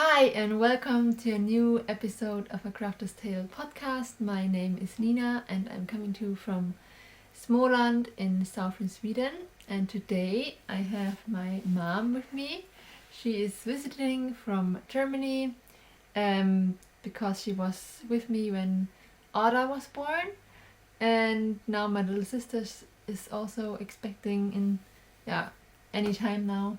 Hi and welcome to a new episode of Acrafterstale podcast. My name is Nina and I'm coming to you from Småland in southern Sweden. And today I have my mom with me. She is visiting from Germany because she was with me when Ada was born. And now my little sister is also expecting in any time now.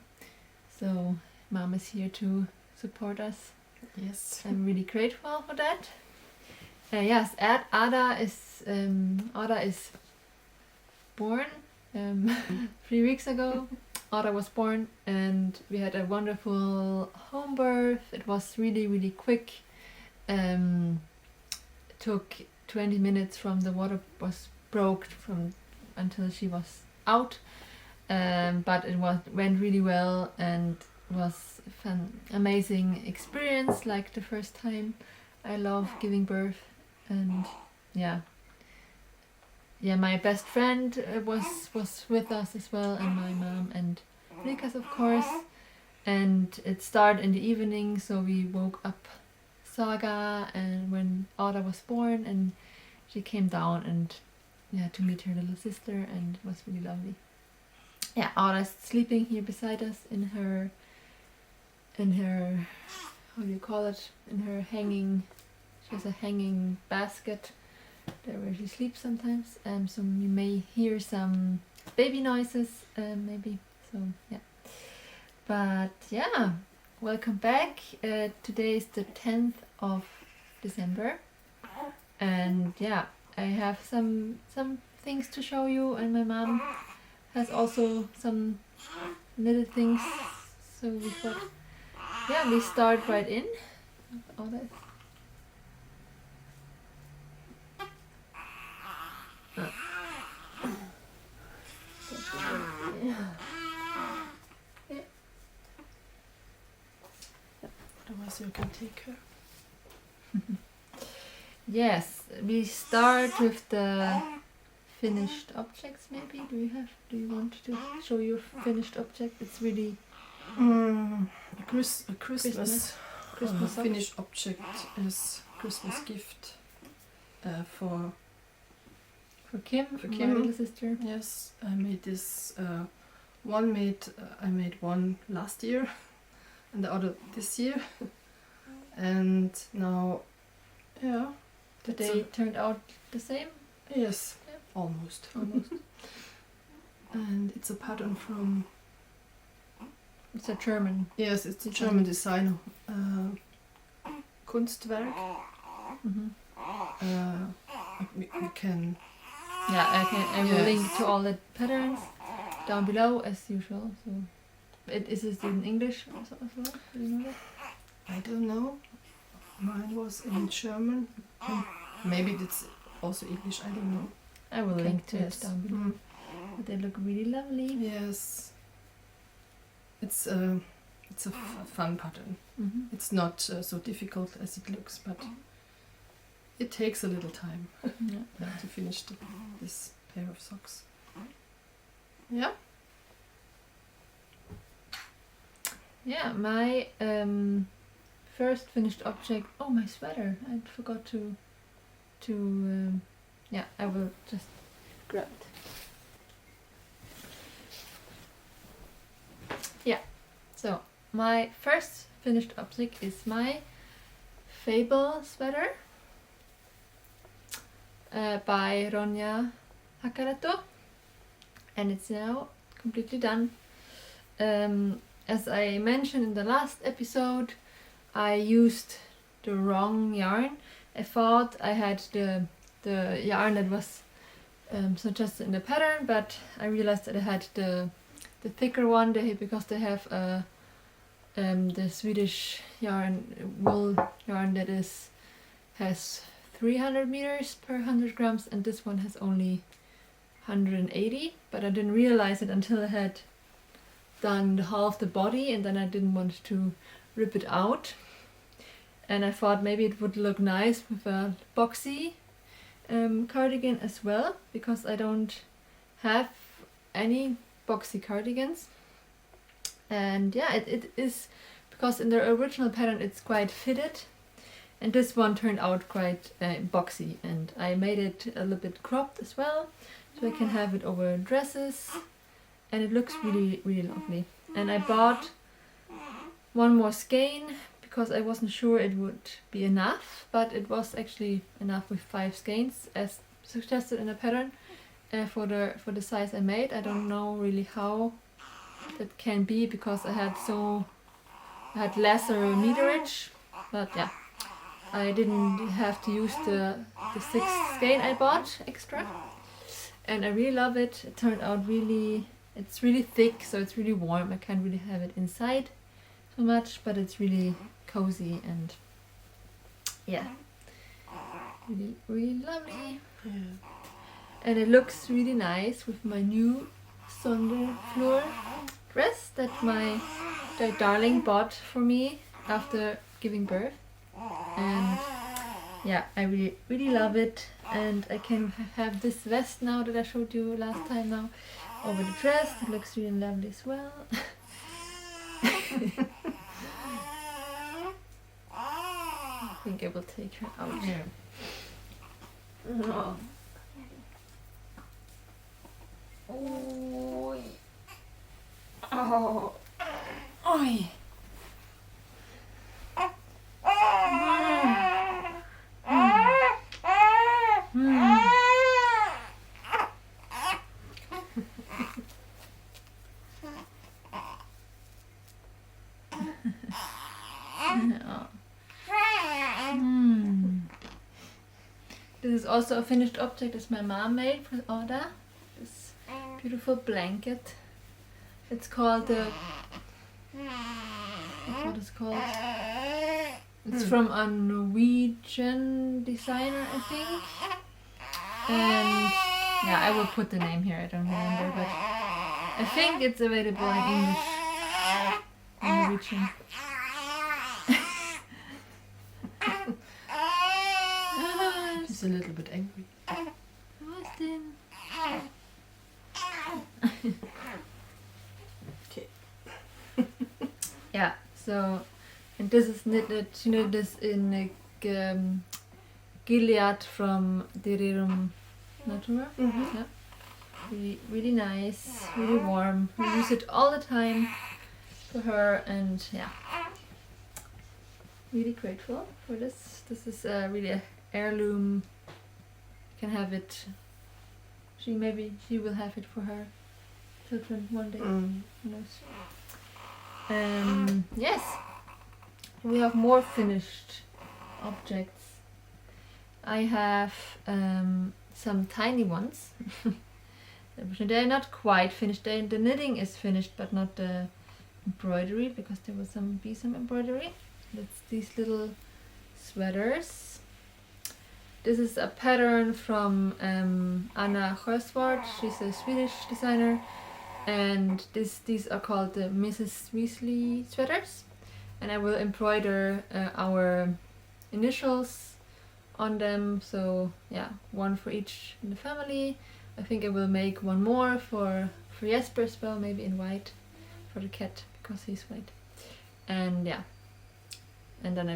So mom is here to support us. Yes, I'm really grateful for that. Yes, Ada is born 3 weeks ago. Ada was born and we had a wonderful home birth. It was really quick. Took 20 minutes from the water was broke until she was out. But it went really well and was fun, amazing experience, like the first time. I love giving birth, and my best friend was with us as well, and my mom and Rikas, of course. And it started in the evening, so we woke up Saga and when Ada was born, and she came down and to meet her little sister, and it was really lovely. Ada's sleeping here beside us in her how do you call it, in her hanging, she has a hanging basket there where she sleeps sometimes, so you may hear some baby noises maybe, so but welcome back. Today is the 10th of December and I have some things to show you, and my mom has also some little things, so we thought we start right in. All that. Otherwise you can take her. Yes, we start with the finished objects. Maybe do you want to show your finished object? It's really A Christmas finished object is Christmas gift for Kim, my little sister. Yes, I made this I made one last year and the other this year, and now they turned out the same. Yes, almost. And it's a pattern from. It's a German. Yes, it's a German designer. Kunstwerk. We can. I will link to all the patterns down below as usual. So, is it in English also as well? Do you know that? I don't know. Mine was in German. Maybe it's also English. I don't know. I will link to it down below. But they look really lovely. Yes. It's a fun pattern. It's not so difficult as it looks, but it takes a little time to finish this pair of socks. Yeah. Yeah, my first finished object. Oh, my sweater! I forgot to. I will just grab it. So my first finished object is my Fabel sweater by Ronja Hakaretto, and it's now completely done. As I mentioned in the last episode, I used the wrong yarn. I thought I had the yarn that was suggested in the pattern, but I realized that I had the thicker one because they have the Swedish wool yarn that has 300 meters per 100 grams, and this one has only 180, but I didn't realize it until I had done half the body, and then I didn't want to rip it out, and I thought maybe it would look nice with a boxy cardigan as well, because I don't have any boxy cardigans. And it is because in the original pattern it's quite fitted, and this one turned out quite boxy, and I made it a little bit cropped as well, so I can have it over dresses, and it looks really, really lovely. And I bought one more skein because I wasn't sure it would be enough, but it was actually enough with 5 skeins as suggested in the pattern for the size I made. I don't know really how that can be because I had lesser meterage, but yeah, I didn't have to use the 6th skein I bought extra, and I really love it. It turned out it's really thick, so it's really warm. I can't really have it inside so much, but it's really cozy and yeah, really, really lovely. Yeah. And it looks really nice with my new Sonderflor dress that my darling bought for me after giving birth. And yeah, I really, really love it. And I can have this vest now that I showed you last time now over the dress. It looks really lovely as well. I think I will take her out. Yeah. Oh. Oi. Oh. Oi. This is also a finished object that my mom made for Oda. This beautiful blanket. It's called the... what it's called? It's from a Norwegian designer, I think. And yeah, I will put the name here. I don't remember, but I think it's available in English. In Norwegian. She's a little bit angry. Austin. Okay. Yeah, so, and this is knitted, she knitted this in Gilead from Derirum Natura. Yeah. Really, really nice, really warm. We use it all the time for her, and yeah, really grateful for this. This is really a heirloom. You can have it. She will have it for her children one day. Who knows? Yes, we have more finished objects. I have some tiny ones. They're not quite finished. The knitting is finished, but not the embroidery, because there will be some embroidery. That's these little sweaters. This is a pattern from Anna Sjösvart. She's a Swedish designer, and these are called the Mrs. Weasley sweaters. And I will embroider our initials on them. So yeah, one for each in the family. I think I will make one more for Jesper as well, maybe in white for the cat because he's white. And yeah, and then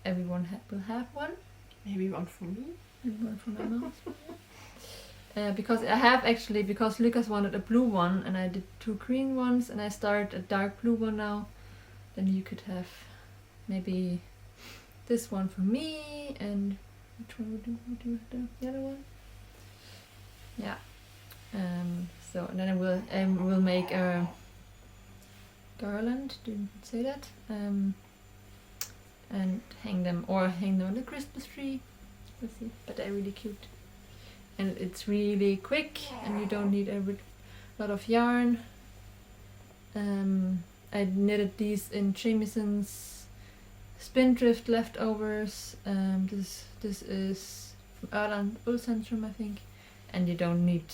everyone will have one. Maybe one for me. And one for my mom. Because because Lucas wanted a blue one and I did 2 green ones, and I started a dark blue one now. Then you could have maybe this one for me, and which one would you have the other one? Yeah. So and then I will make a garland. Didn't say that. And hang them on the Christmas tree. We'll see. But they're really cute. And it's really quick, and you don't need a lot of yarn. I knitted these in Jamieson's Spindrift leftovers. This is from Erland Ulsentrum, I think. And you don't need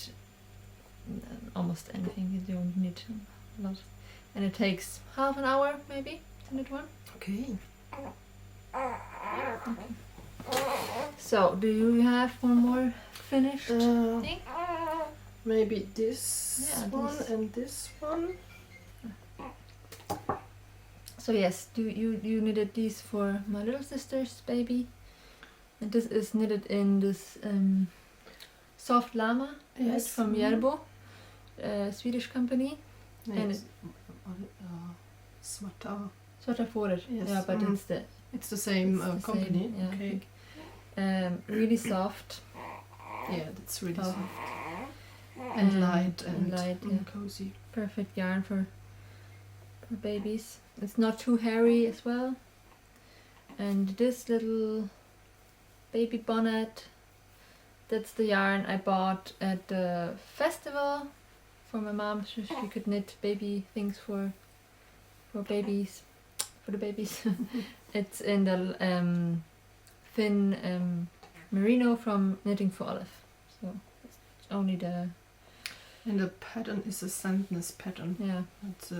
almost anything. You don't need a lot. And it takes half an hour maybe to knit one. Okay. So, do you have one more finished thing? Maybe this one and this one. So yes, you knitted these for my little sister's baby, and this is knitted in this soft llama, right, from Järbo, Swedish company. Yes. And Svarta Fåret. Yes. Yeah, but it's the same company. Same, yeah, Okay. really soft. Yeah, that's really soft. And light and yeah. cozy. Perfect yarn for babies. It's not too hairy as well. And this little baby bonnet, that's the yarn I bought at the festival for my mom, so she could knit baby things for babies, for the babies. It's in the thin merino from Knitting for Olive. So it's only the... And the pattern is a sandness pattern. Yeah. It's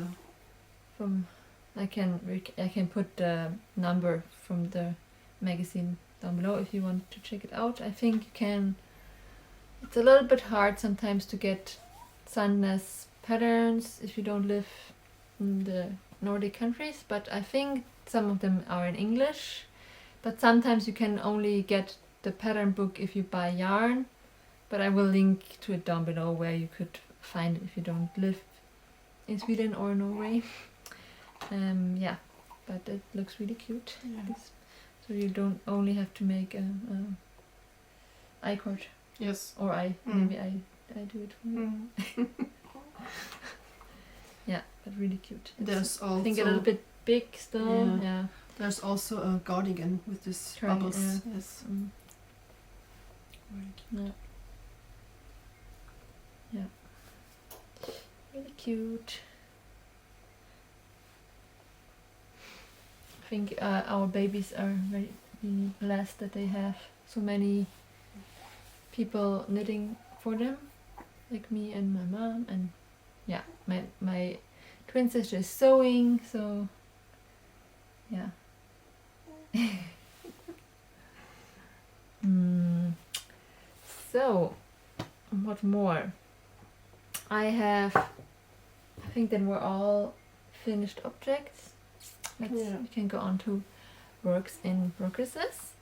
from... I can put the number from the magazine down below if you want to check it out. I think you can... It's a little bit hard sometimes to get sandness patterns if you don't live in the Nordic countries, but I think some of them are in English. But sometimes you can only get the pattern book if you buy yarn, but I will link to it down below where you could find it if you don't live in Sweden or Norway. Yeah, but it looks really cute. Yeah. So you don't only have to make a I-cord. Yes. Or maybe I do it for you. Yeah, but really cute. There's also, I think a little bit big still. Yeah. There's also a cardigan with this bubbles. Yeah. Yes. Yeah. Yeah. Really cute. I think our babies are very blessed that they have so many people knitting for them, like me and my mom, and yeah, my twin sister is sewing, so yeah. So, what more? I think that we're all finished objects. We can go on to works in progresses.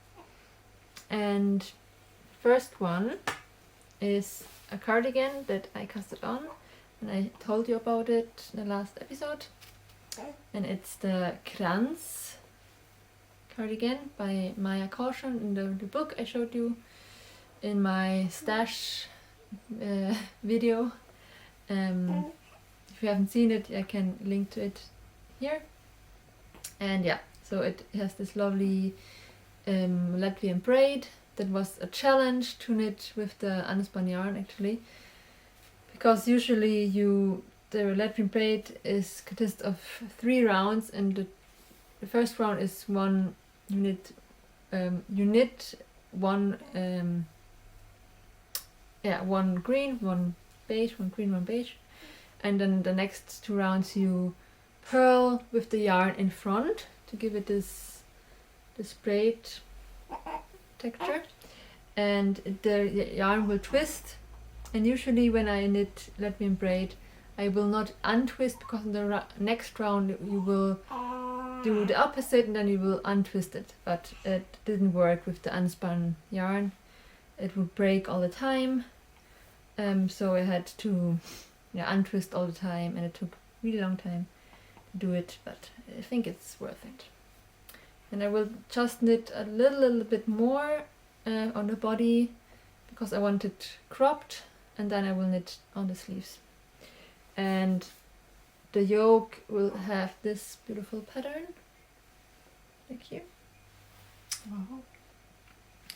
And first one is a cardigan that I casted on, and I told you about it in the last episode. And it's the Krans cardigan by Maya Caution in the book I showed you in my stash video. If you haven't seen it, I can link to it here. And yeah, so it has this lovely Latvian braid that was a challenge to knit with the unspun yarn actually, because usually the Latvian braid consists of 3 rounds, and the first round is one you knit one one green, one beige, one green, one beige, and then the next 2 rounds you purl with the yarn in front to give it this braid texture, and the yarn will twist. And usually when I knit Latvian braid, I will not untwist, because in the next round you will do the opposite and then you will untwist it. But it didn't work with the unspun yarn. It would break all the time. So I had to untwist all the time, and it took a really long time to do it, but I think it's worth it. And I will just knit a little bit more on the body, because I want it cropped, and then I will knit on the sleeves. And the yoke will have this beautiful pattern, like here. Wow.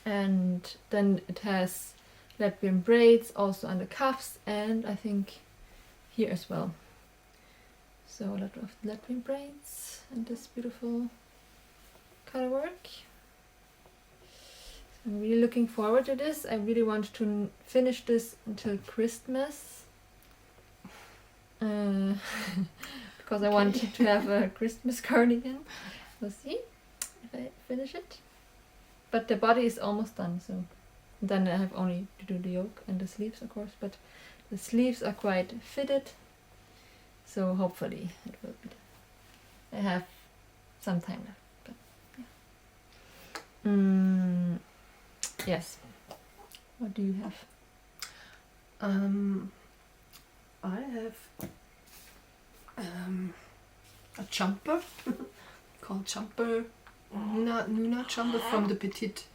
And then it has Latvian braids also on the cuffs, and I think here as well. So a lot of Latvian braids and this beautiful color work. I'm really looking forward to this. I really want to finish this until Christmas. Because I want to have a Christmas cardigan. We'll see if I finish it. But the body is almost done, so then I have only to do the yoke and the sleeves, of course. But the sleeves are quite fitted, so hopefully it will be done. I have some time left. But yeah. Yes. What do you have? I have a jumper called Jumper Nuna jumper from the Petite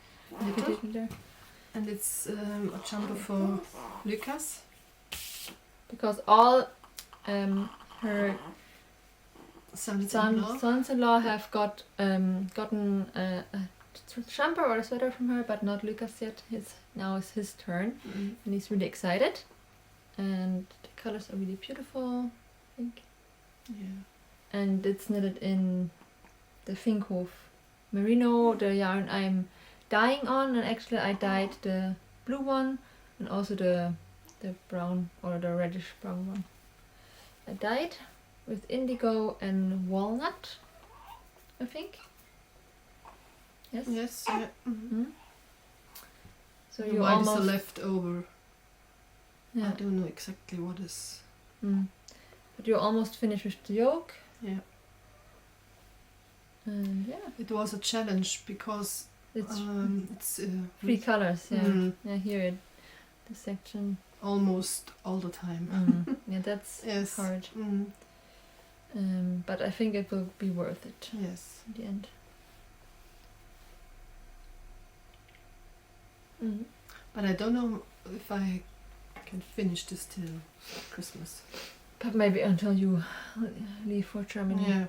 Litter. And it's a jumper for Lucas. Because all her sons-in-law have gotten a jumper or a sweater from her, but not Lucas yet. Now it's his turn, and he's really excited. And the colors are really beautiful, I think. Yeah. And it's knitted in the Finkhof merino, the yarn I'm dyeing on, and actually I dyed the blue one and also the brown or the reddish brown one. I dyed with indigo and walnut, I think. Yes. Yes. Yeah. Mm-hmm. So you white almost is the leftover. Yeah. I don't know exactly what is. But you're almost finished with the yoke. Yeah. And yeah, it was a challenge because it's 3 colors. Yeah. Mm-hmm. Yeah, here the section almost all the time. Yeah, that's yes. hard. But I think it will be worth it. Yes. In the end. But I don't know if I can finish this till Christmas. But maybe until you leave for Germany. Yeah.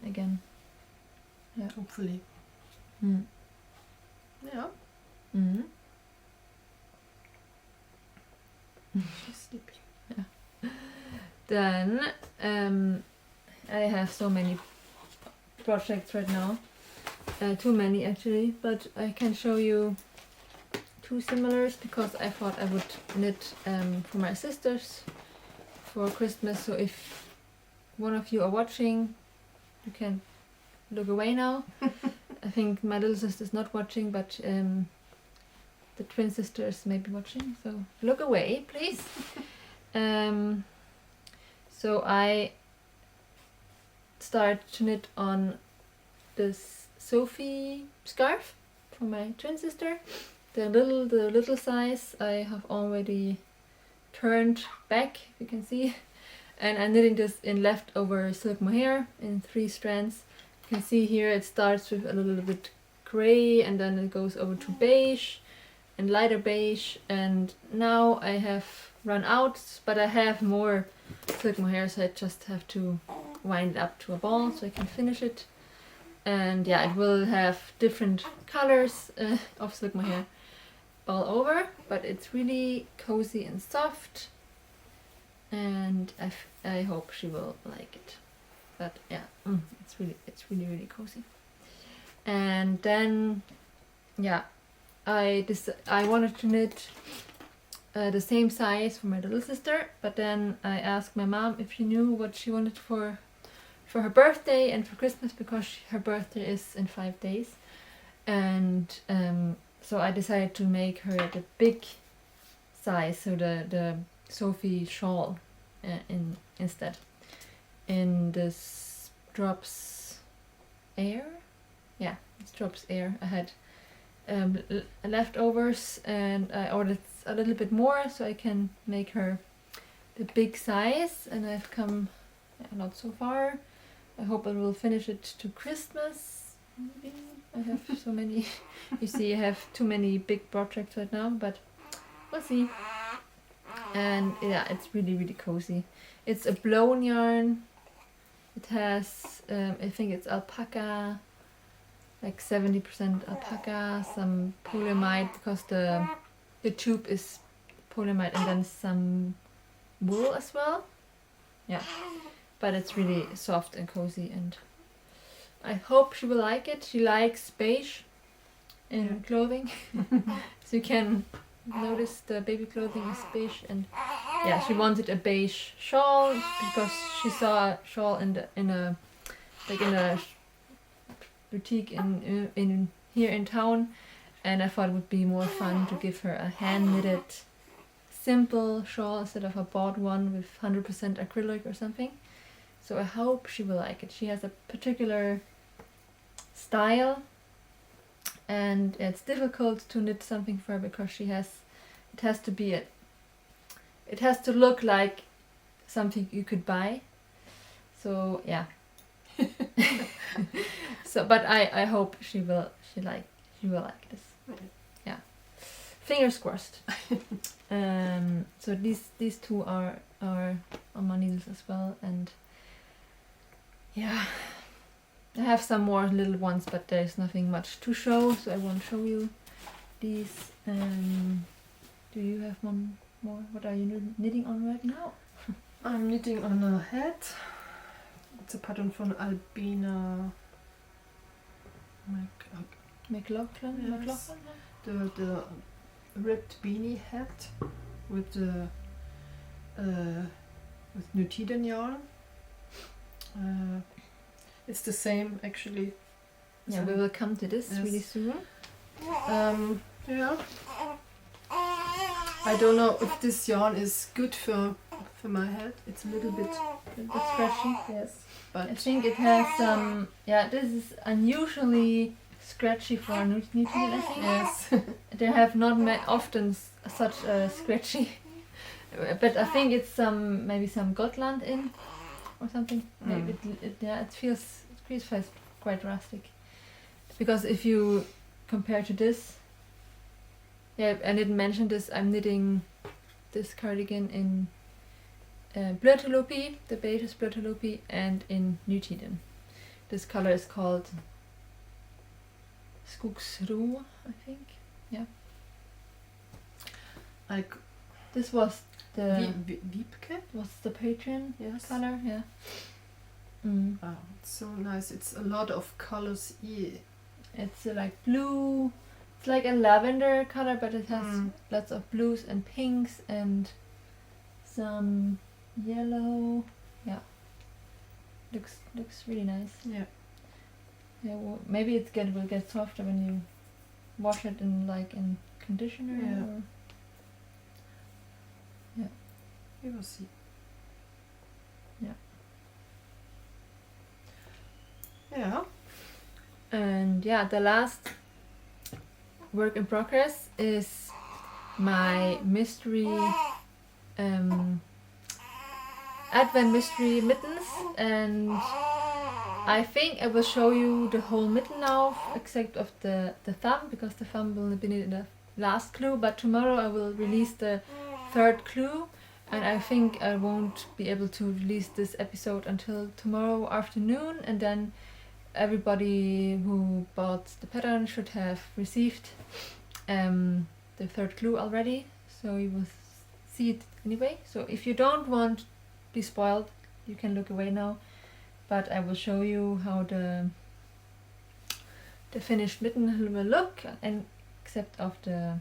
Again. Yeah. Hopefully. Yeah. She's sleeping. Yeah. Then I have so many projects right now. Too many actually, but I can show you 2 similars because I thought I would knit for my sisters for Christmas. So if one of you are watching, you can look away now. I think my little sister is not watching, but the twin sisters may be watching, so look away, please. So I start to knit on this Sophie scarf for my twin sister. The little size I have already turned back, you can see, and I'm knitting this in leftover silk mohair in 3 strands. You can see here it starts with a little bit gray and then it goes over to beige and lighter beige, and now I have run out, but I have more silk mohair, so I just have to wind it up to a ball so I can finish it. And yeah, it will have different colors of silk mohair all over, but it's really cozy and soft, and I hope she will like it. But yeah, it's really cozy. And then yeah, I wanted to knit the same size for my little sister, but then I asked my mom if she knew what she wanted for her birthday and for Christmas, because her birthday is in 5 days, and so I decided to make her the big size, so the Sophie shawl instead. In this Drops Air, yeah, it's Drops Air. I had leftovers, and I ordered a little bit more so I can make her the big size, and I've come not so far. I hope I will finish it to Christmas. Maybe. I have so many. You see, I have too many big projects right now, but we'll see. And yeah, it's really cozy. It's a blown yarn. It has, I think it's alpaca, like 70% alpaca, some polyamide because the tube is polyamide, and then some wool as well. Yeah, but it's really soft and cozy, and I hope she will like it. She likes beige in clothing, so you can notice the baby clothing is beige, and yeah, she wanted a beige shawl because she saw a shawl in a boutique in here in town, and I thought it would be more fun to give her a hand knitted simple shawl instead of a bought one with 100% acrylic or something. So I hope she will like it. She has a particular style, and it's difficult to knit something for her because it has to look like something you could buy. So yeah. So, but I hope she will like this. Yeah. Fingers crossed. So these two are on my needles as well, and yeah, I have some more little ones, but there's nothing much to show, so I won't show you these. Do you have one more? What are you knitting on right now? I'm knitting on a hat. It's a pattern from Albina McLaughlin? Yes. The ribbed beanie hat with the with Nuna yarn. It's the same actually. Yeah, we will come to this really soon. Yeah. I don't know if this yarn is good for my head. It's a little bit scratchy. Yes, but I think it has some. This is unusually scratchy for a knitting. I think. Yes. They have not often such scratchy, but I think it's maybe some Gotland in or something. Maybe it feels quite rustic. Because if you compare to this, I didn't mention this. I'm knitting this cardigan in Bløttelopi, the beige is Bløttelopi, and in Nutiden. This color is called Skogsro, I think. Yeah. Like this was the Wiebke? Was the patron color? Yeah. Wow, it's so nice. It's a lot of colors here. It's like blue. It's like a lavender color, but it has lots of blues and pinks and some yellow. Yeah. Looks really nice. Yeah. Yeah. Well, maybe will get softer when you wash it in conditioner. Yeah. Or yeah. We will see. Yeah. Yeah. And the last work in progress is my mystery Advent mystery mittens, and I think I will show you the whole mitten now except of the thumb, because the thumb will be in the last clue, but tomorrow I will release the third clue, and I think I won't be able to release this episode until tomorrow afternoon, and then everybody who bought the pattern should have received the third clue already, so you will see it anyway. So if you don't want to be spoiled, you can look away now, but I will show you how the finished mitten will look, and except of the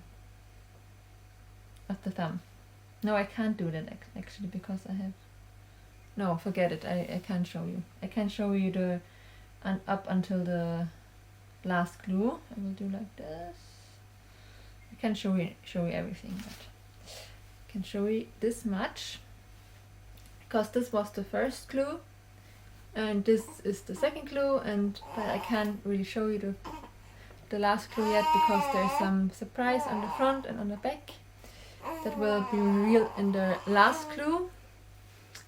thumb. No, I can't do that actually, because I have... No, forget it. I can't show you. I can show you the up until the last clue. I will do like this. I can't show you everything, but I can show you this much, because this was the first clue and this is the second clue, but I can't really show you the last clue yet, because there's some surprise on the front and on the back that will be revealed in the last clue.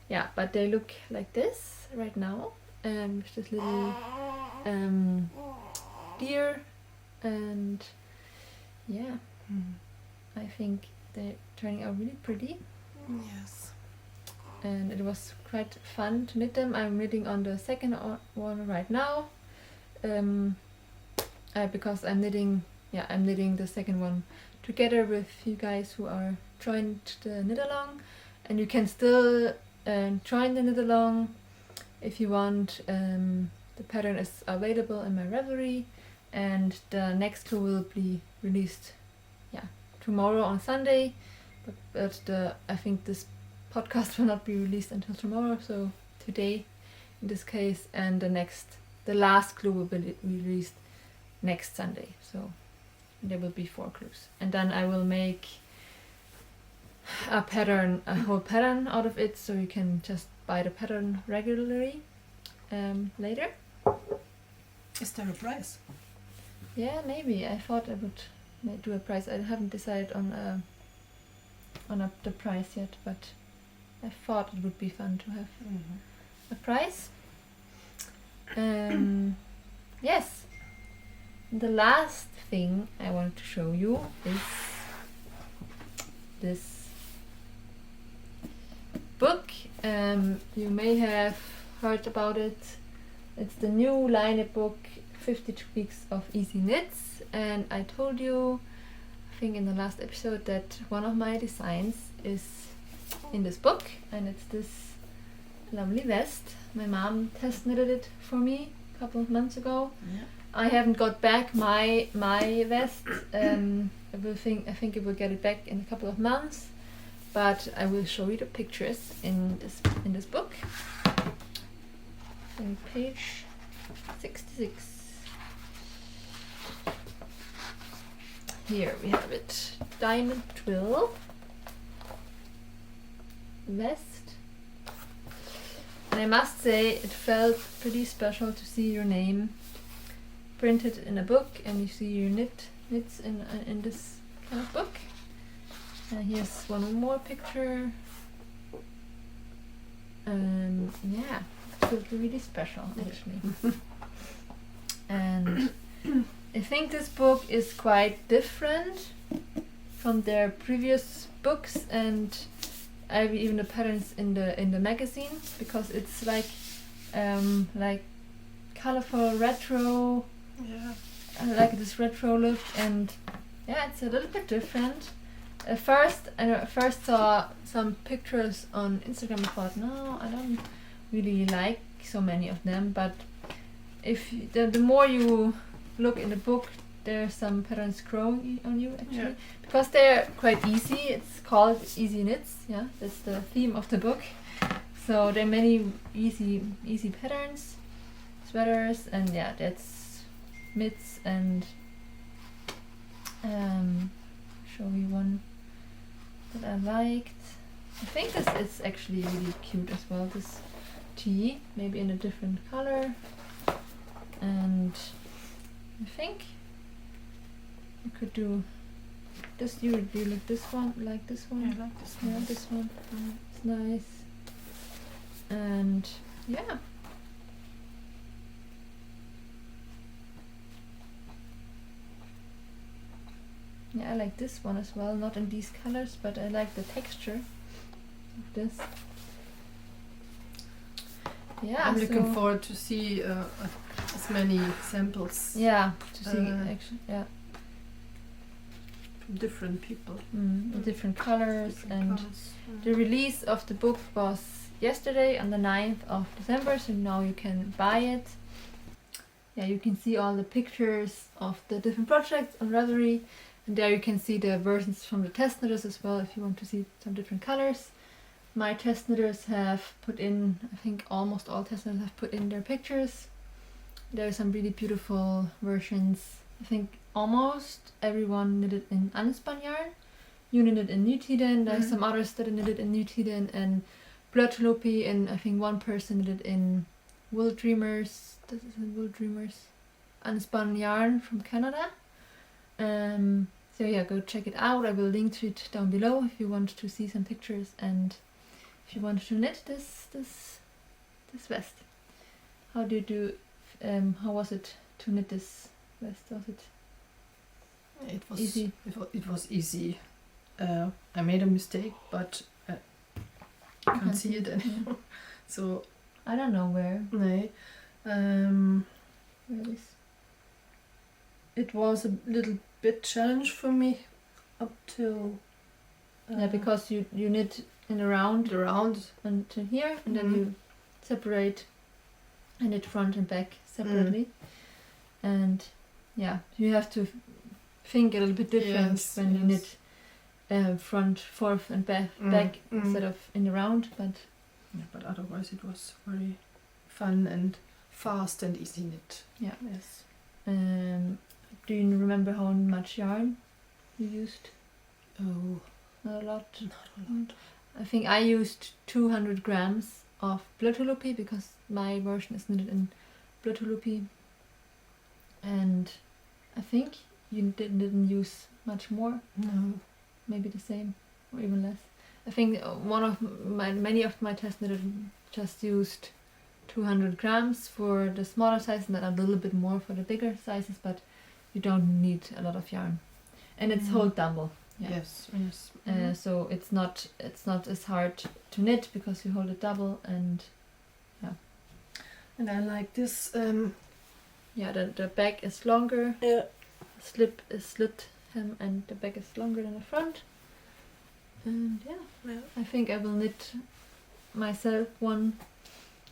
Yeah, but they look like this right now. With this little deer, and I think they're turning out really pretty. Yes. And it was quite fun to knit them. I'm knitting on the second one right now, because I'm knitting the second one together with you guys who are joined the Knitalong, and you can still join the Knitalong if you want. The pattern is available in my Ravelry, and the next clue will be released tomorrow on Sunday, but I think this podcast will not be released until tomorrow, so today in this case, and the last clue will be released next Sunday, so there will be 4 clues, and then I will make a whole pattern out of it, so you can just buy the pattern regularly later. Is there a price? Yeah, maybe. I thought I would do a price. I haven't decided on the price yet, but I thought it would be fun to have a price. Yes. The last thing I want to show you is this book. You may have heard about it. It's the new Laine book, 52 Weeks of Easy Knits, and I told you, I think in the last episode, that one of my designs is in this book, and it's this lovely vest. My mom test knitted it for me a couple of months ago. Yeah. I haven't got back my vest. I think I will get it back in a couple of months, but I will show you the pictures in this book. On page 66. Here we have it. Diamond twill vest. And I must say it felt pretty special to see your name printed in a book, and you see your knits in this kind of book. And here's one more picture. And yeah, it feels really special actually. And I think this book is quite different from their previous books, and even the patterns in the magazine, because it's like colorful retro. Yeah. I like this retro look, and yeah, it's a little bit different. I first saw some pictures on Instagram and thought, no, I don't really like so many of them, but if the more you look in the book, there's some patterns growing on you actually, because they're quite easy. It's called Easy Knits, yeah, that's the theme of the book. So there are many easy patterns, sweaters, and yeah, that's mitts, and show you one that I liked. I think this is actually really cute as well, this tee, maybe in a different color, and I think you could do this. You like this one? Like this one? Yeah, I like this one. Yeah, this one. It's nice. And yeah. Yeah, I like this one as well. Not in these colors, but I like the texture of this. Yeah, I'm looking forward to see as many samples. Yeah, to see actually. Yeah. From different people. Different colors, and the release of the book was yesterday on the 9th of December, so now you can buy it. Yeah, you can see all the pictures of the different projects on Ravelry, and there you can see the versions from the test knitters as well if you want to see some different colors. My test knitters have put in, I think almost all test knitters have put in their pictures. There are some really beautiful versions. I think almost everyone knitted in unspun yarn. You knitted in Knitalong, there's some others that knitted in Knitalong and Blöttelopi, and I think one person knitted in Wool Dreamers. This is in Wool Dreamers unspun yarn from Canada. So yeah, go check it out. I will link to it down below if you want to see some pictures and if you want to knit this vest. How do you do? How was it to knit this vest? Was it? It was easy. It was easy. I made a mistake, but I can't see it anymore. So I don't know where. No. Where is? It was a little bit challenge for me up till. Yeah, because you knit in a round around until here, and then you separate and knit front and back separately, and yeah, you have to think a little bit different when you knit front, forth, and back instead of in the round. But otherwise, it was very fun and fast and easy knit. Yeah. Yes. Do you remember how much yarn you used? Oh, not a lot. Not a lot. I think I used 200 grams of Blöttelopi because my version is knitted in Blöttelopi. And I think you didn't use much more. No. Maybe the same or even less. I think many of my test knitters just used 200 grams for the smaller size and then a little bit more for the bigger sizes, but you don't need a lot of yarn. And it's whole double. Yeah. Yes. So it's not as hard to knit because you hold it double, and And I like this. The back is longer. Yeah. Slip is slit hem, and the back is longer than the front. And I think I will knit myself one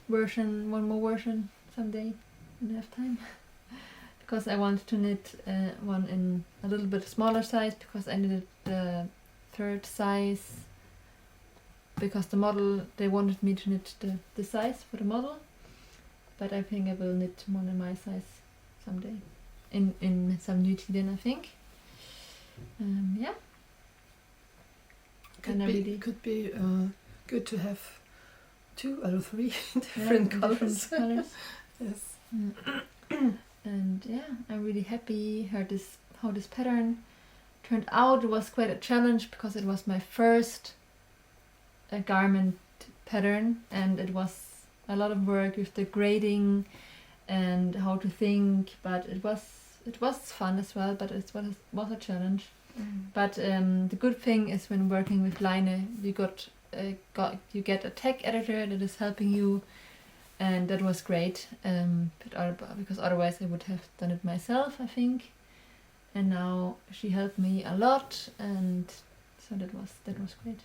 more version someday when I have time. Because I want to knit one in a little bit smaller size, because I knitted the third size because the model, they wanted me to knit the size for the model, but I think I will knit one in my size someday in some new then I think. Could be good to have 2 or 3 different colors. Yes. And I'm really happy how this pattern turned out. It was quite a challenge because it was my first garment pattern, and it was a lot of work with the grading and how to think, but it was fun as well, but it was a challenge. But the good thing is when working with Laine, you get a tech editor that is helping you, and that was great. Because otherwise I would have done it myself, I think. And now she helped me a lot, and so that was great.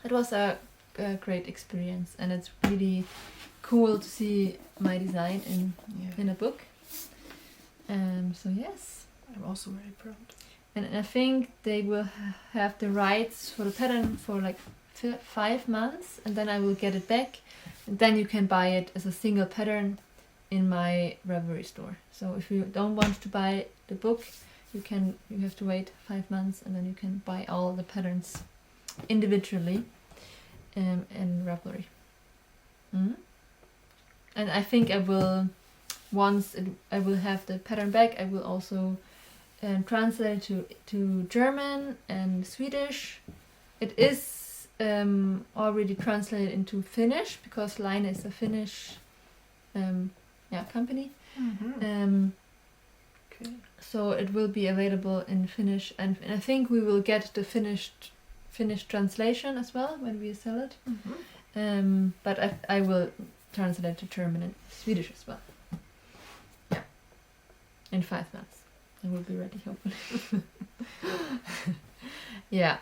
It was a great experience, and it's really cool to see my design in a book. So yes, I'm also very proud. And I think they will have the rights for the pattern for like 5 months, and then I will get it back, and then you can buy it as a single pattern in my Ravelry store. So if you don't want to buy the book, you have to wait 5 months, and then you can buy all the patterns individually in Ravelry. And I think I will, I will have the pattern back, I will also translate to German and Swedish. It is already translated into Finnish because Laine is a Finnish company. Okay. So it will be available in Finnish, and I think we will get the Finnish translation as well when we sell it. But I will translate to German and Swedish as well. Yeah. In 5 months. I will be ready, hopefully. Yeah.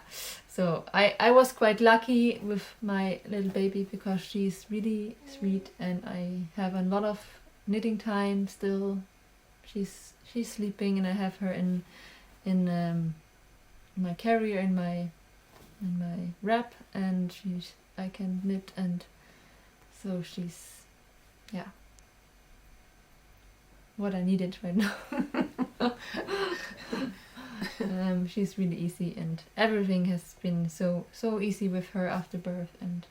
So I was quite lucky with my little baby because she's really sweet, and I have a lot of knitting time still. She's sleeping, and I have her in my carrier, in my wrap, and I can knit, and so she's what I needed right now. She's really easy, and everything has been so easy with her after birth, and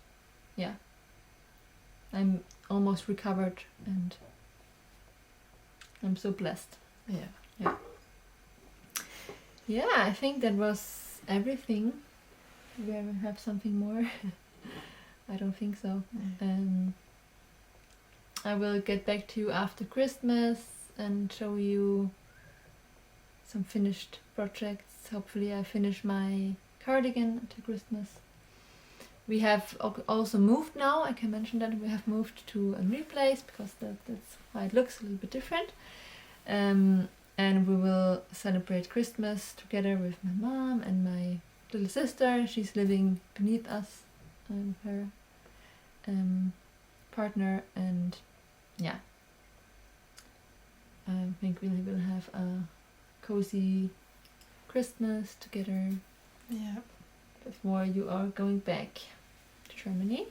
I'm almost recovered, and I'm so blessed. I think that was everything. Do we ever have something more? I don't think so. I will get back to you after Christmas and show you some finished projects. Hopefully I finish my cardigan after Christmas. We have also moved now. I can mention that we have moved to a new place because that's why it looks a little bit different. And we will celebrate Christmas together with my mom and my little sister. She's living beneath us, her partner, and I think we will have a cozy Christmas together. Yeah. Before you are going back to Germany.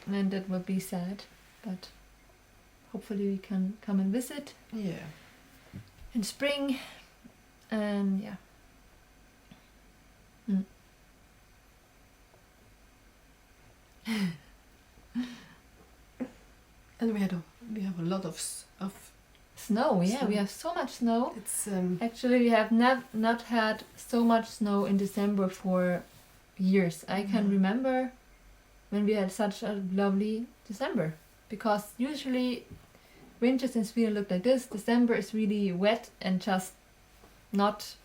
And that will be sad, but hopefully we can come and visit. Yeah. In spring, and And we had a we have a lot of snow. Yeah, Snow. we have so much snow. it's Actually, we have not had so much snow in December for years. I can remember when we had such a lovely December, because usually winters in Sweden look like this. December is really wet and just not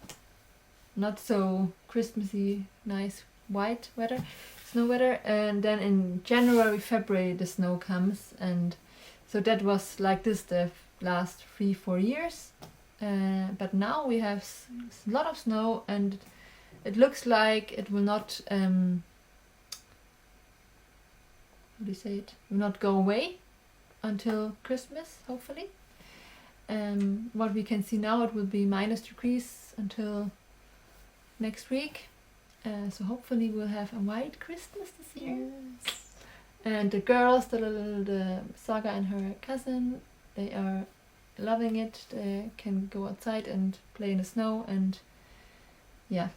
so Christmassy, nice white weather, snow weather. And then in January, February, the snow comes, and so that was like this the last 3-4 years. But now we have a lot of snow, and it looks like it will not how do you say it? Will not go away until Christmas, hopefully. What we can see now, it will be -degrees until next week. So hopefully we'll have a white Christmas this year. yes. And the girls, the Saga and her cousin, they are loving it. They can go outside and play in the snow, and yeah,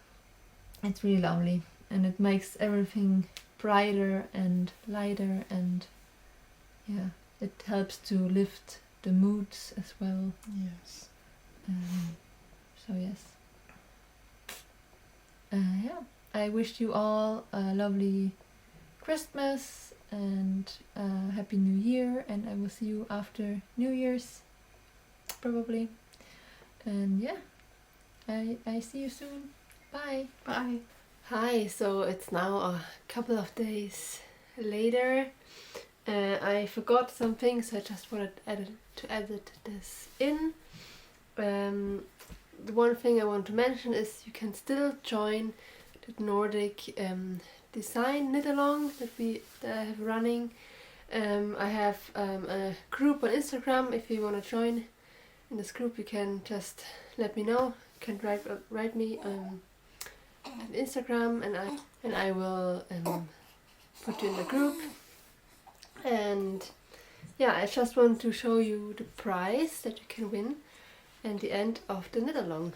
it's really lovely. And it makes everything brighter and lighter, and yeah, it helps to lift the moods as well. Yes. So yes. Yeah, I wish you all a lovely Christmas and Happy New Year, and I will see you after New Year's, probably. And yeah, I see you soon. Bye. Bye. Hi, so it's now a couple of days later. I forgot something, so I just wanted to edit this in. The one thing I want to mention is you can still join the Nordic design Knitalong that I have running. I have a group on Instagram. If you want to join in this group, you can just let me know. You can write me on Instagram, and I will put you in the group. And yeah, I just want to show you the prize that you can win at the end of the Knitalong.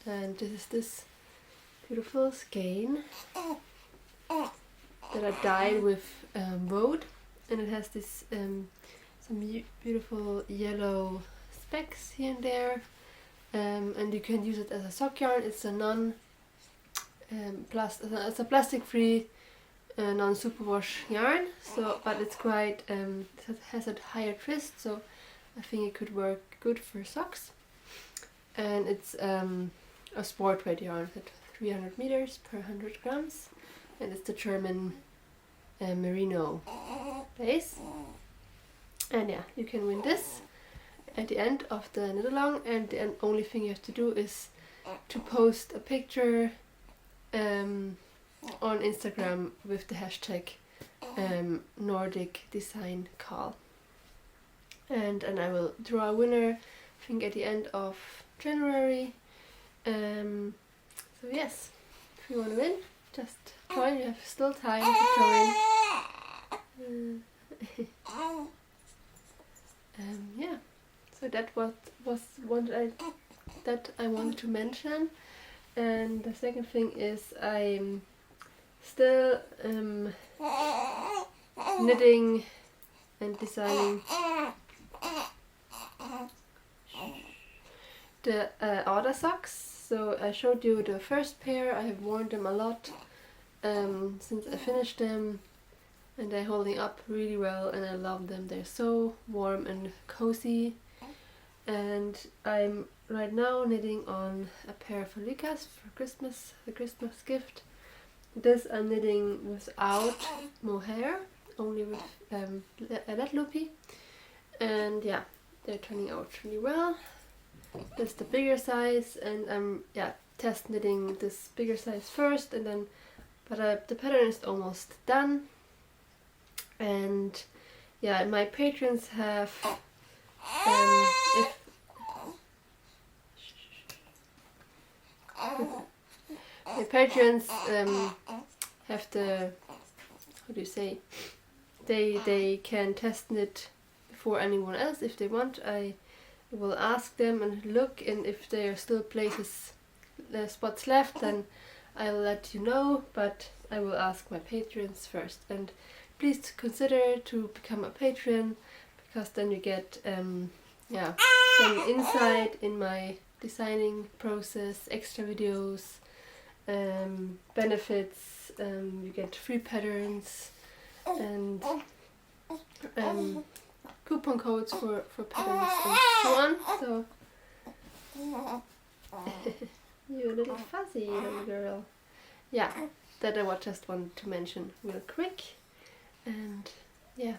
And this is this beautiful skein that I dyed with woad, and it has this some beautiful yellow specks here and there, and you can use it as a sock yarn. It's a it's a plastic-free non-superwash yarn, so but it's quite it has a higher twist, so I think it could work good for socks. And it's a sport weight yarn at 300 meters per 100 grams, and it's the German merino base. And yeah, you can win this at the end of the Knitalong, and the only thing you have to do is to post a picture on Instagram with the hashtag Nordic Design Call. And I will draw a winner, I think at the end of January. So yes, if you want to win, just join. You have still time to join. Yeah, so that was what I wanted to mention. And the second thing is I'm still knitting and designing the order socks. So I showed you the first pair. I have worn them a lot since I finished them, and they're holding up really well, and I love them. They're so warm and cozy. And I'm right now knitting on a pair for Lucas for Christmas, the Christmas gift. This I'm knitting without mohair, only with a lead loopy, and yeah, they're turning out really well. That's the bigger size, and I'm test knitting this bigger size first, and then the pattern is almost done. And yeah, my patrons have my patrons have the, how do you say, they can test knit before anyone else if they want. I will ask them and look, and if there are still spots left, then I'll let you know, but I will ask my patrons first. And please consider to become a patron, because then you get yeah, some insight in my designing process, extra videos, benefits, you get free patterns and coupon codes for patterns and so on. So you little fuzzy little girl. Yeah, that I just wanted to mention real quick. And yeah,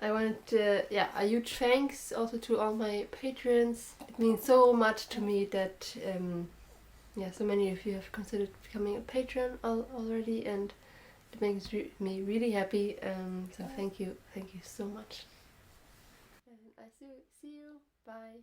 I wanted to, yeah, a huge thanks also to all my patrons. It means so much to me that yeah, so many of you have considered becoming a patron already, and it makes me really happy. So thank you so much. And I see you. Bye.